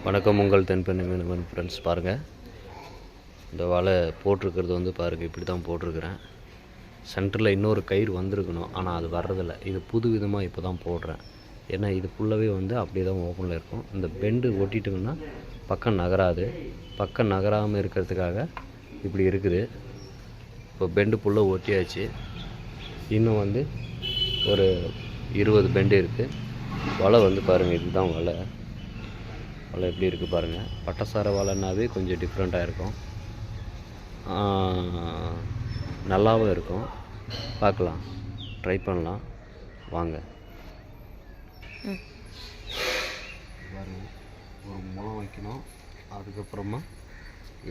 வணக்கம், உங்கள் தென்பெண்ணை மீனவன் ஃப்ரெண்ட்ஸ். பாருங்கள், இந்த வலை போட்டிருக்கிறது வந்து பாருங்கள், இப்படி தான் போட்டிருக்கிறேன். சென்டரில் இன்னொரு கயிறு வந்திருக்கணும், ஆனால் அது வர்றதில்லை. இது புது விதமாக இப்போ தான் போடுறேன். ஏன்னா இது ஃபுல்லாகவே வந்து அப்படியே தான் ஓப்பனில் இருக்கும். இந்த பெண்டு ஒட்டிட்டோம்னா பக்கம் நகராது. பக்கம் நகராமல் இருக்கிறதுக்காக இப்படி இருக்குது. இப்போ பெண்டு ஃபுல்லாக ஒட்டியாச்சு. இன்னும் வந்து ஒரு 20 பெண்டு இருக்குது. வலை வந்து பாருங்கள், இதுதான் வலை எப்படி இருக்குது பாருங்கள். பட்டசார வலைன்னாவே கொஞ்சம் டிஃப்ரெண்ட்டாக இருக்கும், நல்லாவும் இருக்கும். பார்க்கலாம், ட்ரை பண்ணலாம் வாங்க. பாருங்கள், ஒரு முளம் வைக்கணும். அதுக்கப்புறமா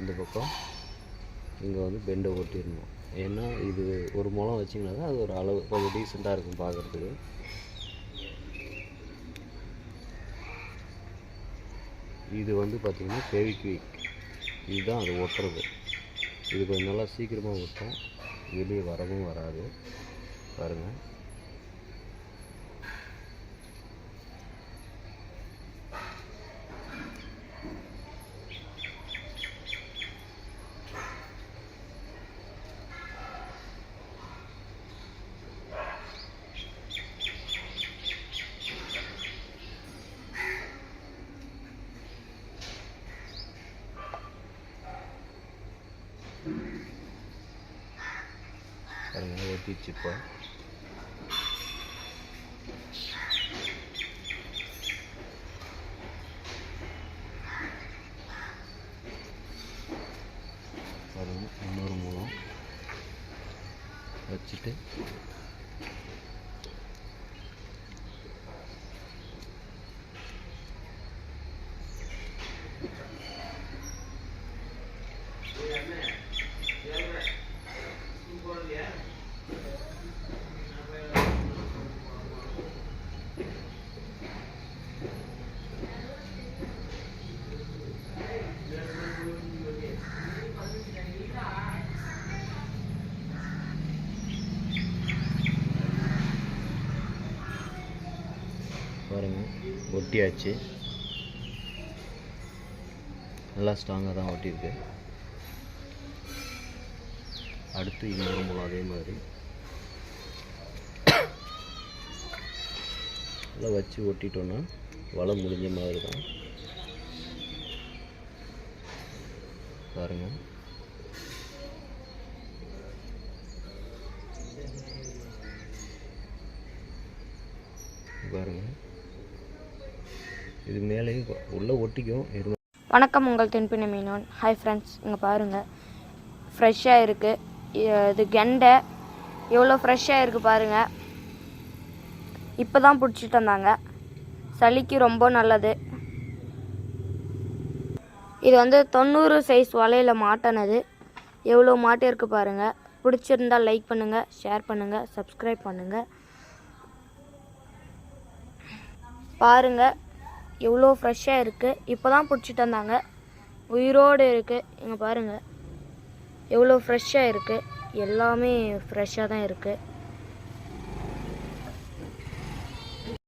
இந்த பக்கம் இங்கே வந்து பெண்டை ஓட்டிடணும். ஏன்னா இது ஒரு முளம் வச்சிங்கன்னா தான் அது ஒரு அளவு கொஞ்சம் டீசெண்டாக இருக்கும் பார்க்குறதுக்கு. இது வந்து பார்த்திங்கன்னா ஃபெவிக்விக், இதுதான் அது ஒட்டுறது. இது கொஞ்சம் நல்லா சீக்கிரமாக ஒட்டும், வெளியே வரவும் வராது. பாருங்கள், பாருங்கள் ஒட்டிச்சு. இப்போ பாருங்கள், இன்னொரு மூலம் வச்சுட்டு பாருங்கள் ஒட்டியாச்சு. நல்லா ஸ்ட்ராங்காக தான் ஒட்டியிருக்கு. அடுத்து இன்னொரு மூலம் அதே மாதிரி நல்லா வச்சு ஒட்டிட்டோன்னா வலை முடிஞ்ச மாதிரி தான். பாருங்கள், பாருங்கள், இது மேலேயும் உள்ளே ஒட்டிக்கும். வணக்கம், உங்கள் தென்பெண்ணை மீனவன். ஹாய் ஃப்ரெண்ட்ஸ், இங்கே பாருங்கள், ஃப்ரெஷ்ஷாக இருக்குது. இது கெண்டை எவ்வளோ ஃப்ரெஷ்ஷாக இருக்குது பாருங்கள். இப்போ தான் பிடிச்சிட்டு வந்தாங்க. சளிக்கு ரொம்ப நல்லது. இது வந்து 90 சைஸ் வலையில் மாட்டினது. எவ்வளோ மாட்டி இருக்குது பாருங்கள். பிடிச்சிருந்தால் லைக் பண்ணுங்கள், ஷேர் பண்ணுங்கள், சப்ஸ்கிரைப் பண்ணுங்கள். பாருங்கள், எவ்வளோ ஃப்ரெஷ்ஷாக இருக்குது. இப்போ தான் பிடிச்சிட்டு வந்தாங்க, உயிரோடு இருக்குது. இங்கே பாருங்கள், எவ்வளோ ஃப்ரெஷ்ஷாக இருக்குது. எல்லாமே ஃப்ரெஷ்ஷாக தான் இருக்குது.